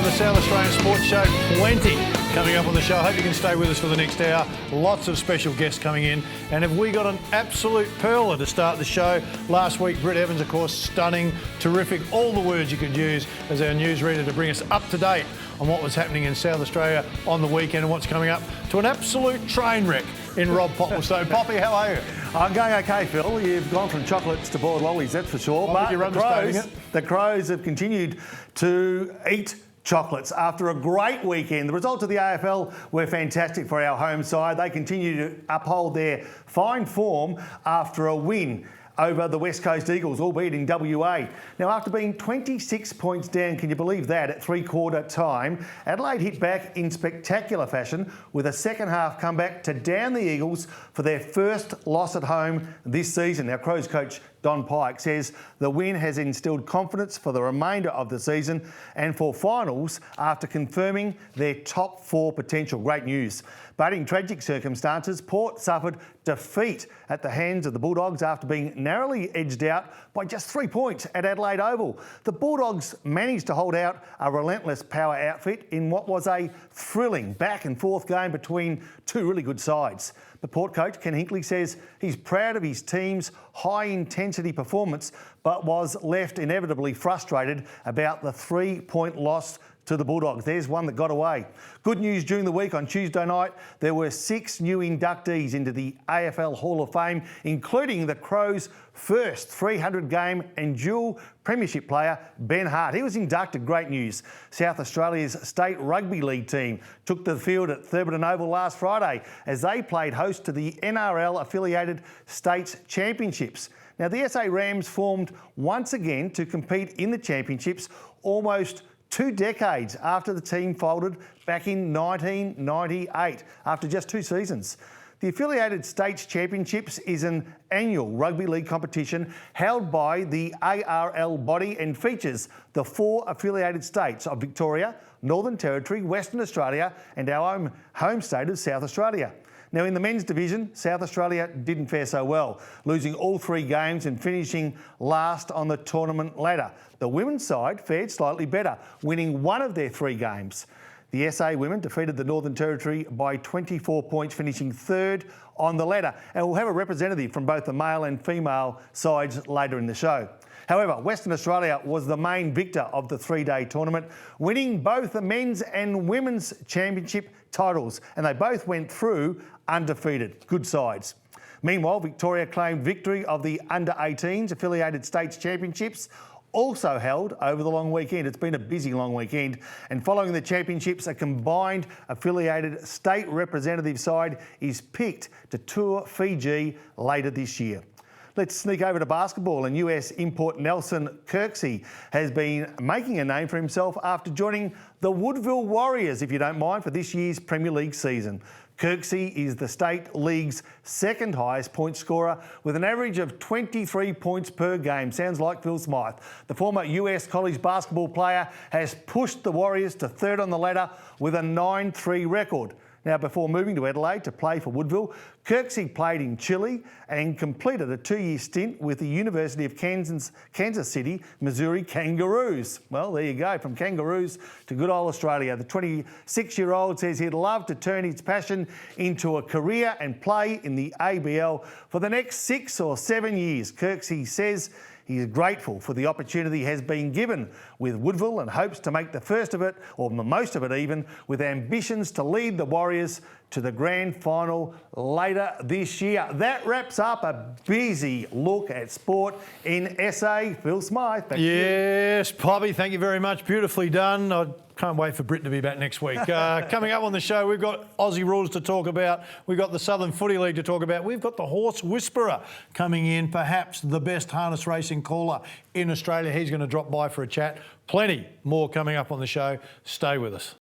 the South Australian Sports Show. Plenty coming up on the show. I hope you can stay with us for the next hour. Lots of special guests coming in. And have we got an absolute pearler to start the show? Last week, Britt Evans, of course, stunning, terrific, all the words you could use as our newsreader to bring us up to date on what was happening in South Australia on the weekend and what's coming up to an absolute train wreck in Rob Popplestone. Poppy, how are you? I'm going okay, Phil. You've gone from chocolates to boiled lollies, that's for sure. But the Crows have continued to eat chocolates after a great weekend. The results of the AFL were fantastic for our home side. They continue to uphold their fine form after a win over the West Coast Eagles, albeit in WA. Now, after being 26 points down, can you believe that, at three-quarter time, Adelaide hit back in spectacular fashion with a second-half comeback to down the Eagles for their first loss at home this season. Now, Crows coach Don Pike says the win has instilled confidence for the remainder of the season and for finals after confirming their top four potential. Great news. But in tragic circumstances, Port suffered defeat at the hands of the Bulldogs after being narrowly edged out by just 3 points at Adelaide Oval. The Bulldogs managed to hold out a relentless power outfit in what was a thrilling back and forth game between two really good sides. The Port coach, Ken Hinkley, says he's proud of his team's high-intensity performance, but was left inevitably frustrated about the 3-point loss to the Bulldogs. There's one that got away. Good news during the week. On Tuesday night, there were 6 new inductees into the AFL Hall of Fame, including the Crows' first 300-game and dual premiership player, Ben Hart. He was inducted. Great news. South Australia's state rugby league team took to the field at Thurbridge Oval last Friday as they played host to the NRL-affiliated States Championships. Now, the SA Rams formed once again to compete in the championships almost 2 decades after the team folded back in 1998, after just 2 seasons. The Affiliated States Championships is an annual rugby league competition held by the ARL body and features the 4 affiliated states of Victoria, Northern Territory, Western Australia and our home state of South Australia. Now, in the men's division, South Australia didn't fare so well, losing all 3 games and finishing last on the tournament ladder. The women's side fared slightly better, winning 1 of their 3 games. The SA women defeated the Northern Territory by 24 points, finishing 3rd on the ladder. And we'll have a representative from both the male and female sides later in the show. However, Western Australia was the main victor of the 3-day tournament, winning both the men's and women's championship titles, and they both went through undefeated. Good sides. Meanwhile, Victoria claimed victory of the Under-18s Affiliated States Championships, also held over the long weekend. It's been a busy long weekend, and following the championships, a combined affiliated state representative side is picked to tour Fiji later this year. Let's sneak over to basketball, and US import Nelson Kirksey has been making a name for himself after joining the Woodville Warriors, if you don't mind, for this year's Premier League season. Kirksey is the state league's 2nd highest point scorer with an average of 23 points per game. Sounds like Phil Smyth. The former US college basketball player has pushed the Warriors to 3rd on the ladder with a 9-3 record. Now, before moving to Adelaide to play for Woodville, Kirksey played in Chile and completed a 2-year stint with the University of Kansas City, Missouri Kangaroos. Well, there you go, from Kangaroos to good old Australia. The 26-year-old says he'd love to turn his passion into a career and play in the ABL for the next 6 or 7 years. Kirksey says he is grateful for the opportunity he has been given with Woodville and hopes to make the first of it, or the most of it even, with ambitions to lead the Warriors to the grand final later this year. That wraps up a busy look at sport in SA. Phil Smyth, back to you. Yes, Poppy, thank you very much. Beautifully done. I can't wait for Britt to be back next week. Coming up on the show, we've got Aussie rules to talk about. We've got the Southern Footy League to talk about. We've got the Horse Whisperer coming in, perhaps the best harness racing caller in Australia. He's going to drop by for a chat. Plenty more coming up on the show. Stay with us.